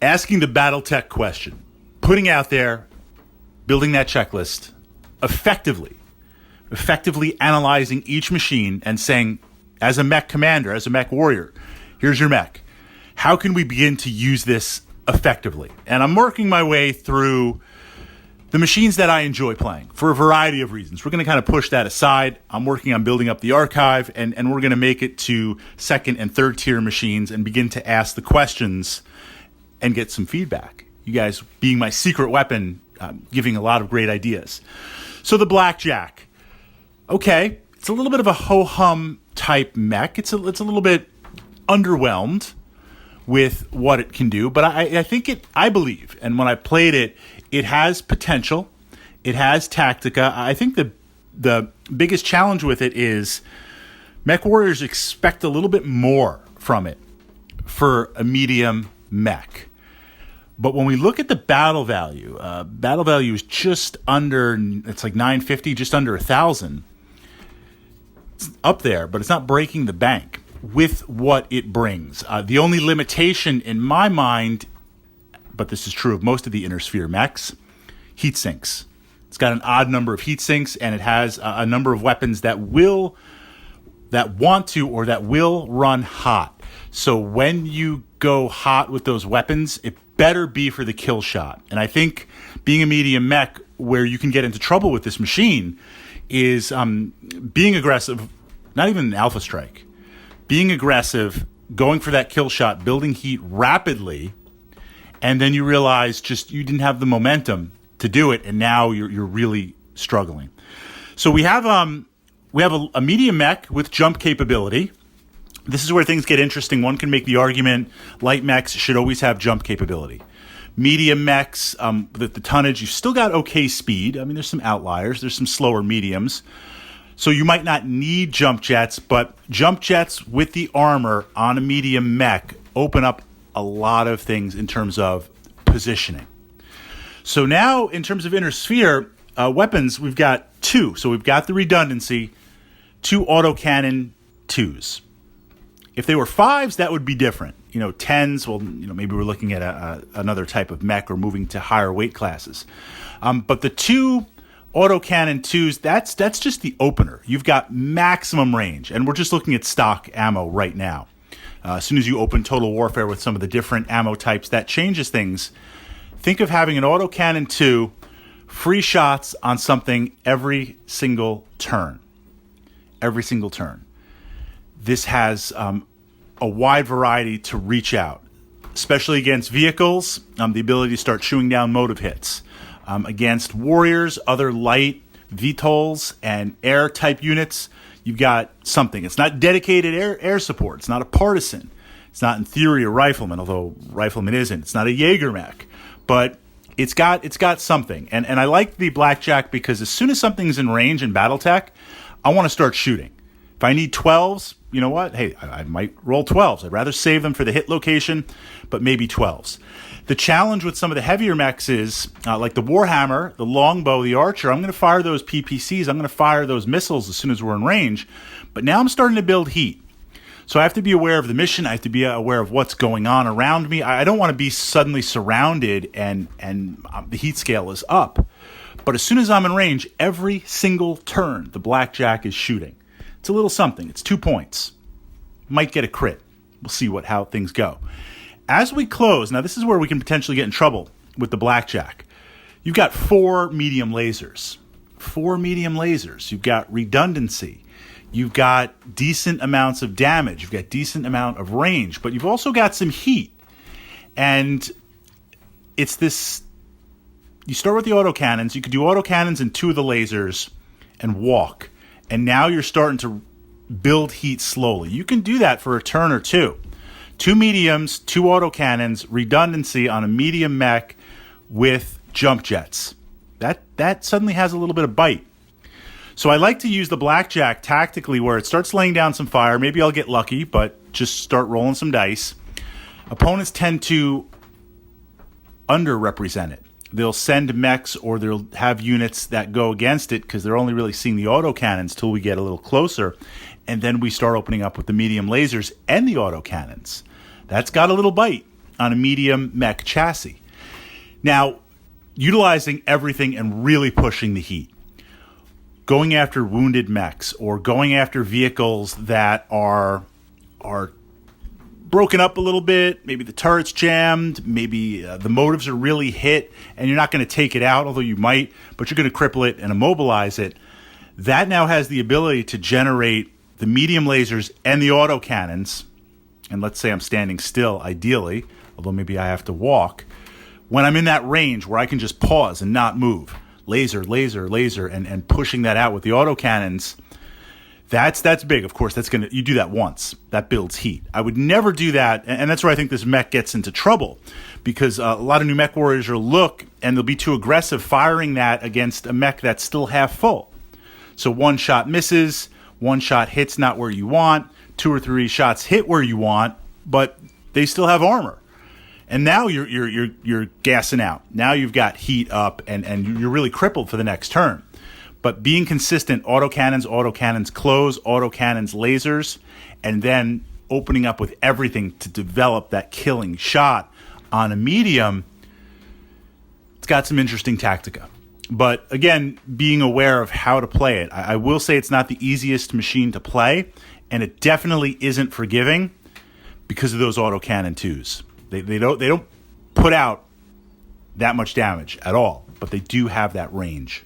asking the Battletech question, putting out there, building that checklist, effectively analyzing each machine and saying, as a mech commander, as a mech warrior, here's your mech. How can we begin to use this effectively? And I'm working my way through the machines that I enjoy playing for a variety of reasons. We're going to kind of push that aside. I'm working on building up the archive, and we're going to make it to second and third tier machines and begin to ask the questions and get some feedback. You guys being my secret weapon, giving a lot of great ideas. So the Blackjack. Okay, it's a little bit of a ho-hum type mech. It's a little bit underwhelmed with what it can do, but I believe, and when I played it, it has potential. It has tactica. I think the biggest challenge with it is mech warriors expect a little bit more from it for a medium mech. But when we look at the battle value is just under, it's like 950, just under 1,000. It's up there, but it's not breaking the bank with what it brings. The only limitation in my mind, but this is true of most of the Inner Sphere mechs, heat sinks. It's got an odd number of heat sinks, and it has a number of weapons that will run hot. So when you go hot with those weapons, it better be for the kill shot. And I think being a medium mech, where you can get into trouble with this machine, is being aggressive, not even an alpha strike. Being aggressive, going for that kill shot, building heat rapidly, and then you realize just you didn't have the momentum to do it, and now you're really struggling. So we have a medium mech with jump capability. This is where things get interesting. One can make the argument light mechs should always have jump capability. Medium mechs, the tonnage, you've still got okay speed. I mean, there's some outliers. There's some slower mediums. So you might not need jump jets, but jump jets with the armor on a medium mech open up a lot of things in terms of positioning. So now, in terms of Inner Sphere weapons, we've got two. So we've got the redundancy, two autocannon 2s. If they were 5s, that would be different. 10s, well, maybe we're looking at another type of mech or moving to higher weight classes. But the two autocannon 2s, that's just the opener. You've got maximum range, and we're just looking at stock ammo right now. As soon as you open Total Warfare with some of the different ammo types, that changes things. Think of having an autocannon 2, free shots on something every single turn. Every single turn. This has a wide variety to reach out, especially against vehicles, the ability to start chewing down motive hits. Against warriors, other light VTOLs, and air-type units, you've got something. It's not dedicated air support. It's not a partisan. It's not, in theory, a rifleman, although rifleman isn't. It's not a Jaeger mech. But it's got something. And I like the Blackjack because as soon as something's in range in Battletech, I want to start shooting. If I need 12s, you know what? Hey, I might roll 12s. I'd rather save them for the hit location, but maybe 12s. The challenge with some of the heavier mechs is, like the Warhammer, the Longbow, the Archer, I'm going to fire those PPCs. I'm going to fire those missiles as soon as we're in range. But now I'm starting to build heat. So I have to be aware of the mission. I have to be aware of what's going on around me. I don't want to be suddenly surrounded and the heat scale is up. But as soon as I'm in range, every single turn, the Blackjack is shooting. It's a little something. It's 2 points. Might get a crit. We'll see how things go. As we close, now this is where we can potentially get in trouble with the Blackjack. You've got 4 medium lasers. 4 medium lasers. You've got redundancy. You've got decent amounts of damage. You've got decent amount of range. But you've also got some heat. And it's this... You start with the autocannons. You could do autocannons and 2 of the lasers and walk. And now you're starting to build heat slowly. You can do that for a turn or two. 2 mediums, 2 autocannons, redundancy on a medium mech with jump jets. That suddenly has a little bit of bite. So I like to use the Blackjack tactically where it starts laying down some fire. Maybe I'll get lucky, but just start rolling some dice. Opponents tend to underrepresent it. They'll send mechs or they'll have units that go against it because they're only really seeing the autocannons till we get a little closer. And then we start opening up with the medium lasers and the autocannons. That's got a little bite. on a medium mech chassis. Now, utilizing everything and really pushing the heat. Going after wounded mechs or going after vehicles that are broken up a little bit, maybe the turret's jammed, maybe the motives are really hit, and you're not going to take it out, although you might, but you're going to cripple it and immobilize it. That now has the ability to generate the medium lasers and the autocannons, and let's say I'm standing still, ideally, although maybe I have to walk, when I'm in that range where I can just pause and not move. Laser, laser, laser, and pushing that out with the autocannons, that's big. Of course, you do that once. That builds heat. I would never do that, and that's where I think this mech gets into trouble, because a lot of new mech warriors will look, and they'll be too aggressive firing that against a mech that's still half full. So one shot misses, one shot hits not where you want, 2 or 3 shots hit where you want, but they still have armor. And now you're gassing out. Now you've got heat up, and you're really crippled for the next turn. But being consistent, autocannons close, autocannons lasers, and then opening up with everything to develop that killing shot on a medium, it's got some interesting tactica. But again, being aware of how to play it. I will say it's not the easiest machine to play, and it definitely isn't forgiving because of those autocannon 2s. They don't put out that much damage at all, but they do have that range.